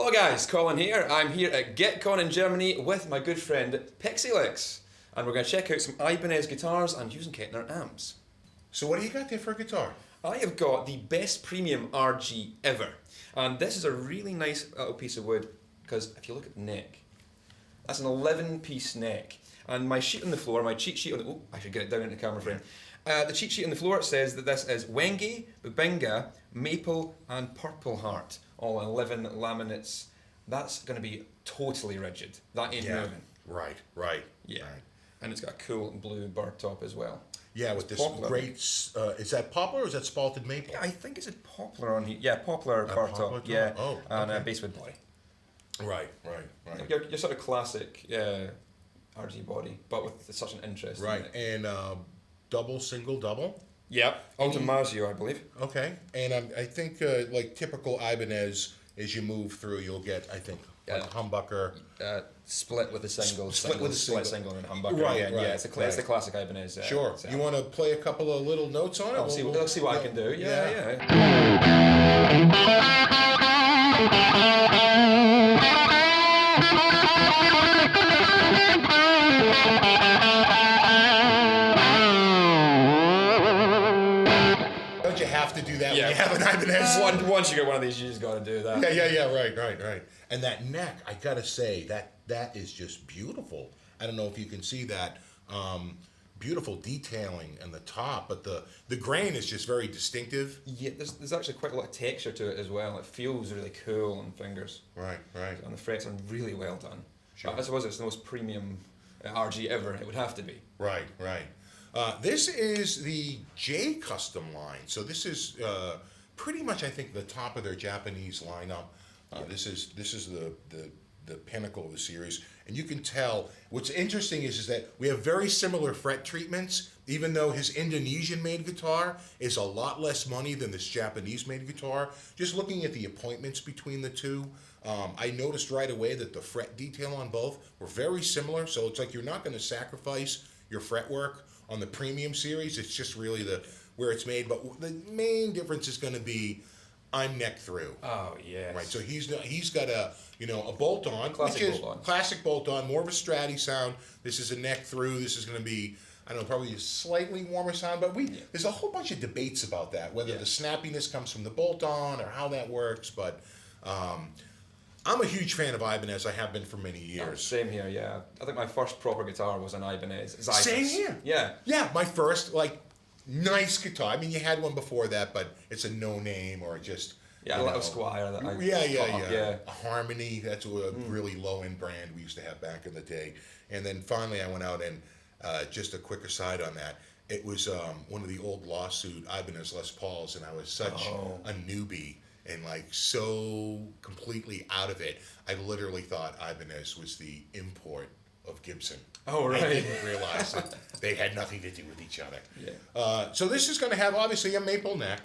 Hello guys, Colin here. I'm here at Guitcon in Germany with my good friend PixxyLixxx, and we're going to check out some Ibanez guitars and Hughes Kettner amps. So what do you got there for a guitar? I have got the best premium RG ever, and this is a really nice little piece of wood because if you look at the neck, that's an 11-piece neck, and my sheet on the floor, my cheat sheet on the, oh, I should get it down into the camera frame. The cheat sheet on the floor says that this is Wenge, Bubinga, Maple and Purple Heart, all 11 laminates. That's going to be totally rigid. That ain't moving. Right. Yeah. Right. And it's got a cool blue bird top as well. Yeah, with this poplar. great, is that poplar or is that spalted maple? Yeah, I think it's a poplar on here. Yeah, poplar bird top. Top? Yeah, Oh, and a okay. basswood body. Right. Your sort of classic RG body, but with such an interest. Right, in it. and double, single, double? Yep, Ultimasio, I believe. Okay, and I think like typical Ibanez, as you move through, you'll get, I think, like humbucker. Split with a single. Split with a split single. single and humbucker. Right, Yeah, right, it's the classic Ibanez. Sure. sound. You want to play a couple of little notes on it? Let's see what I can do. Yeah. Don't you have to do that Yeah. when you have an Ibanez? Once you get one of these, you just got to do that. Yeah, right. And that neck, I gotta say, that is just beautiful. I don't know if you can see that beautiful detailing in the top, but the grain is just very distinctive. Yeah, there's actually quite a lot of texture to it as well. It feels really cool on fingers. Right. And the frets are really well done. Sure. I suppose it's the most premium RG ever. It would have to be. Right. This is the J Custom line. So this is pretty much, I think, the top of their Japanese lineup. This is the pinnacle of the series, and you can tell. What's interesting is that we have very similar fret treatments. Even though his Indonesian-made guitar is a lot less money than this Japanese-made guitar, just looking at the appointments between the two, I noticed right away that the fret detail on both were very similar. So it's like you're not going to sacrifice your fretwork on the premium series. It's just really where it's made. But the main difference is going to be I'm neck through. Oh yes. Right. So he's got a bolt on, classic bolt on, more of a Stratty sound. This is a neck through. This is going to be, I don't know, probably a slightly warmer sound, but there's a whole bunch of debates about that, whether the snappiness comes from the bolt on or how that works. But I'm a huge fan of Ibanez. I have been for many years. Same here. Yeah. I think my first proper guitar was an Ibanez. Same here. Yeah. My first nice guitar. I mean, you had one before that, but it's a no name or just a little Squire that I yeah. A Harmony. That's a really low end brand we used to have back in the day. And then finally, I went out and just a quick aside on that. It was one of the old lawsuit Ibanez Les Pauls, and I was such a newbie and so completely out of it. I literally thought Ibanez was the import of Gibson. Oh, right. I didn't realize that they had nothing to do with each other. Yeah. So this is going to have, obviously, a maple neck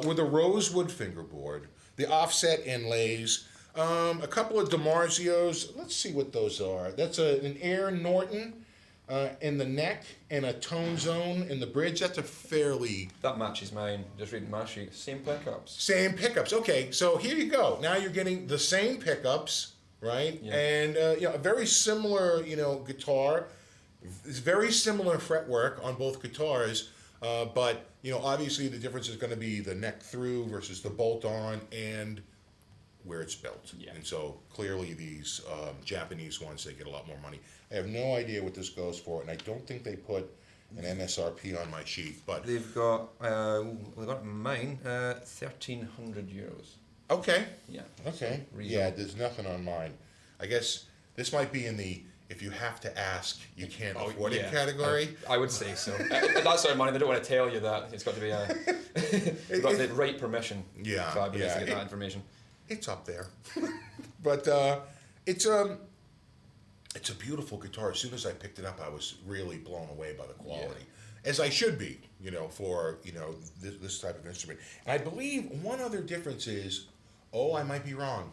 with a rosewood fingerboard, the offset inlays, a couple of DiMarzios. Let's see what those are. That's an Air Norton in the neck and a Tone Zone in the bridge. That's a fairly... That matches mine. Just reading my sheet. Same pickups. Same pickups. Okay, so here you go. Now you're getting the same pickups. Right, yeah. And a very similar, guitar. It's very similar fretwork on both guitars, but obviously the difference is going to be the neck through versus the bolt on and where it's built. Yeah. And so clearly these Japanese ones, they get a lot more money. I have no idea what this goes for, and I don't think they put an MSRP on my sheet, but they've got mine 1,300 euros. Okay. Yeah. Okay. Yeah, there's nothing on mine. I guess this might be in the if you have to ask, you can't afford it category. I would say so. That sort of money, they don't want to tell you that. It's got to be you've got the right permission. Yeah. So I to get that information. It's up there. But it's a beautiful guitar. As soon as I picked it up, I was really blown away by the quality. As I should be, for this type of instrument. And I believe one other difference is, I might be wrong.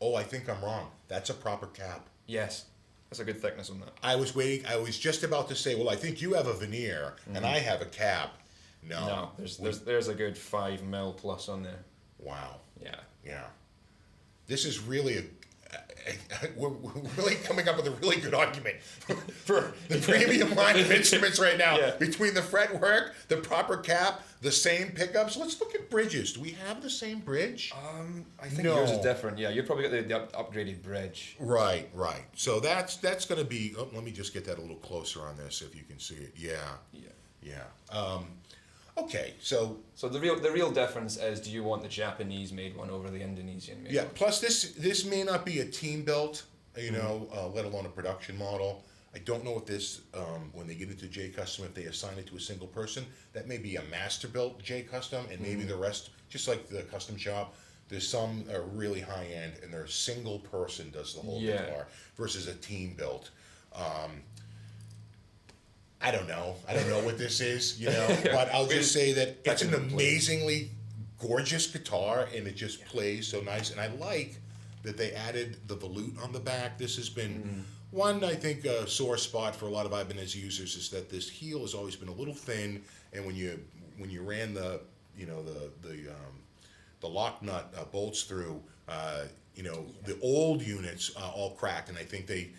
I think I'm wrong. That's a proper cap. Yes, that's a good thickness on that. I was waiting. I was just about to say, well, I think you have a veneer and I have a cap. No, there's a good 5 mil plus on there. Wow. Yeah. Yeah. this is really we're really coming up with a really good argument for the premium line of instruments right now. Yeah. Between the fretwork, the proper cap, the same pickups. Let's look at bridges. Do we have the same bridge? I think No. yours is different. Yeah, you've probably got the upgraded bridge. Right. So that's going to be. Oh, let me just get that a little closer on this if you can see it. Yeah. Okay. So the real difference is, do you want the Japanese made one over the Indonesian made yeah. one? Plus, this may not be a team built, let alone a production model. I don't know if this, when they get into J Custom, if they assign it to a single person, that may be a master built J Custom, and maybe the rest, just like the custom shop, there's some are really high end, and they're a single person does the whole guitar versus a team built. I don't know what this is, but I'll just say that it's an amazingly gorgeous guitar, and it just plays so nice. And I like that they added the volute on the back. This has been one, I think, a sore spot for a lot of Ibanez users is that this heel has always been a little thin, and when you ran the lock nut bolts through, the old units all cracked, and I think they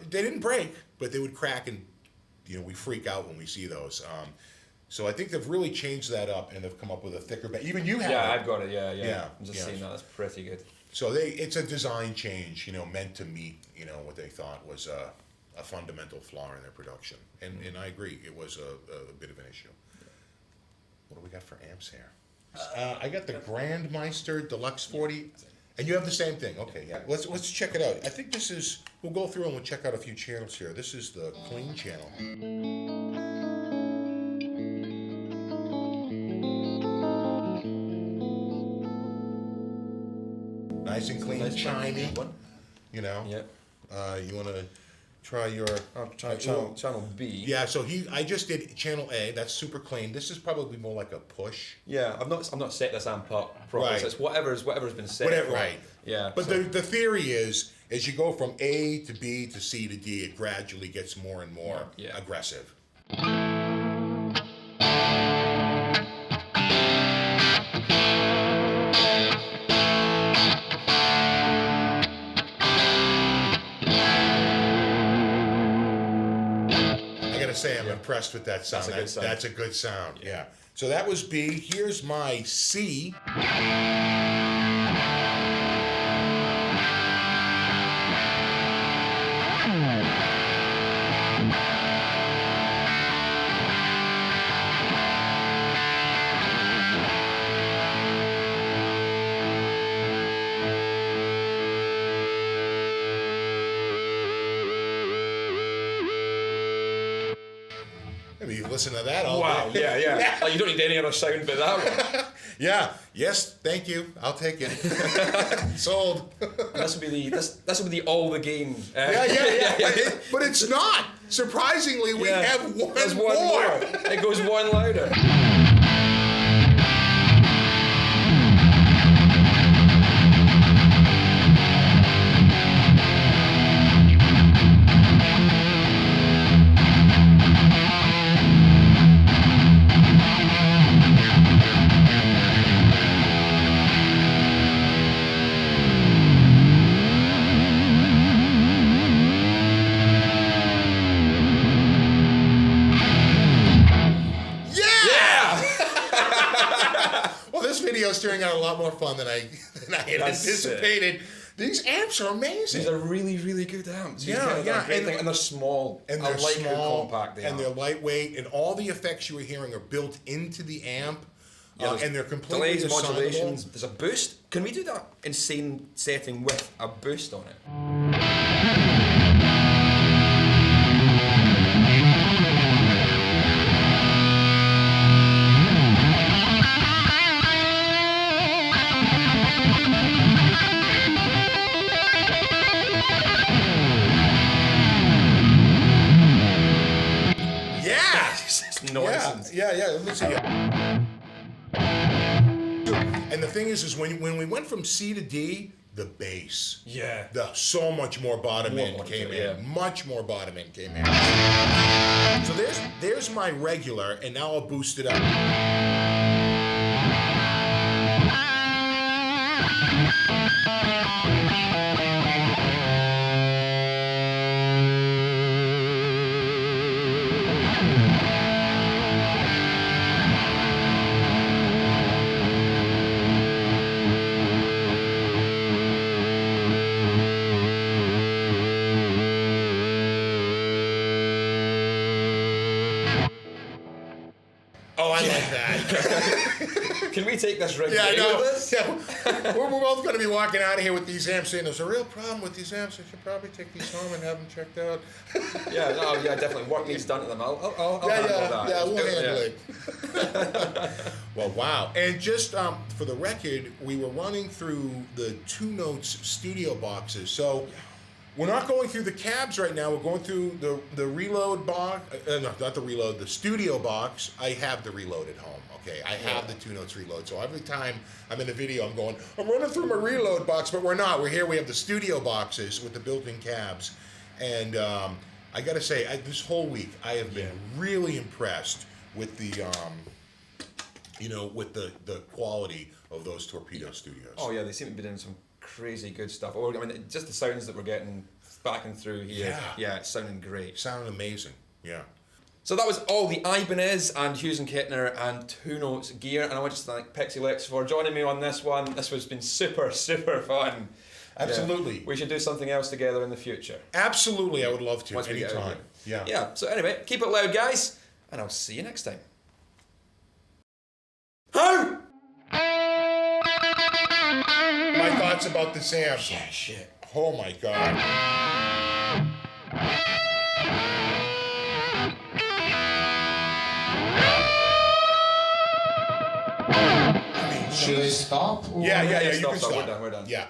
didn't break, but they would crack, and we freak out when we see those. So I think they've really changed that up, and they've come up with a thicker bed. Even you have Yeah, it. I've got it. Yeah. Yeah, I'm just yeah. saying that's pretty good. So it's a design change, meant to meet, what they thought was a fundamental flaw in their production. And I agree, it was a bit of an issue. What do we got for amps here? I got the Grandmeister Deluxe 40, and you have the same thing. Okay, yeah. Let's check it out. I think this is. We'll go through and we'll check out a few channels here. This is the clean channel. Nice and clean, shiny. Yeah. You want to try your Channel B. Yeah, so I just did channel A. That's super clean. This is probably more like a push. Yeah, I've not set this amp up properly. Right. So it's whatever's been set. Whatever, for. right. Yeah. But the theory is, as you go from A to B to C to D, it gradually gets more and more aggressive. Say I'm impressed with that sound. That's a good sound. Yeah. So that was B. Here's my C. Maybe you listen to that all day. Yeah. Like you don't need any other sound but that one. Yeah. Yes. Thank you. I'll take it. Sold. And this would be the all the game. Yeah. But it's not. Surprisingly, we have one more. It goes one louder. Video's turning out a lot more fun than I had anticipated. These amps are amazing. These are really, really good amps. Yeah. And they're small. And they're how compact they are. And they're lightweight, and all the effects you were hearing are built into the amp. And they're completely delays, modulations. assignable. There's a boost. Can we do that insane setting with a boost on it? Nonsense. Yeah. Let me see. And the thing is when we went from C to D, the bass. Yeah. So much more bottom end came in. Yeah. Much more bottom end came in. So there's my regular, and now I'll boost it up. Oh, I like that. Can we take this rig Yeah, I away know. with us? Yeah. We're both going to be walking out of here with these amps saying there's a real problem with these amps. I should probably take these home and have them checked out. Yeah, definitely. Work needs done to them. I'll handle that. Yeah, we'll handle it. Well, wow. And just for the record, we were running through the Two Notes studio boxes. So we're not going through the cabs right now. We're going through the reload box. No, not the reload, the studio box. I have the reload at home, okay? I have the Two Notes reload. So every time I'm in a video, I'm going, I'm running through my reload box, but we're not. We're here. We have the studio boxes with the built-in cabs. And I got to say, this whole week, I have been really impressed with the, with the quality of those Torpedo Studios. Oh yeah, they seem to be doing some crazy good stuff. Oh, I mean, just the sounds that we're getting back and through here. Yeah, it's sounding great. Sounding amazing. Yeah. So that was all the Ibanez and Hughes and Kettner and Two Notes gear, and I want to thank PixxyLixxx for joining me on this one. This has been super fun. Absolutely. Yeah. We should do something else together in the future. Absolutely, I would love to. Once we get out of anytime. here. Yeah. Yeah. So anyway, keep it loud, guys, and I'll see you next time. My thoughts about this amp. Yeah, shit. Oh my god. Should I stop? Yeah, Yeah, you stop, can stop. stop. We're done. Yeah.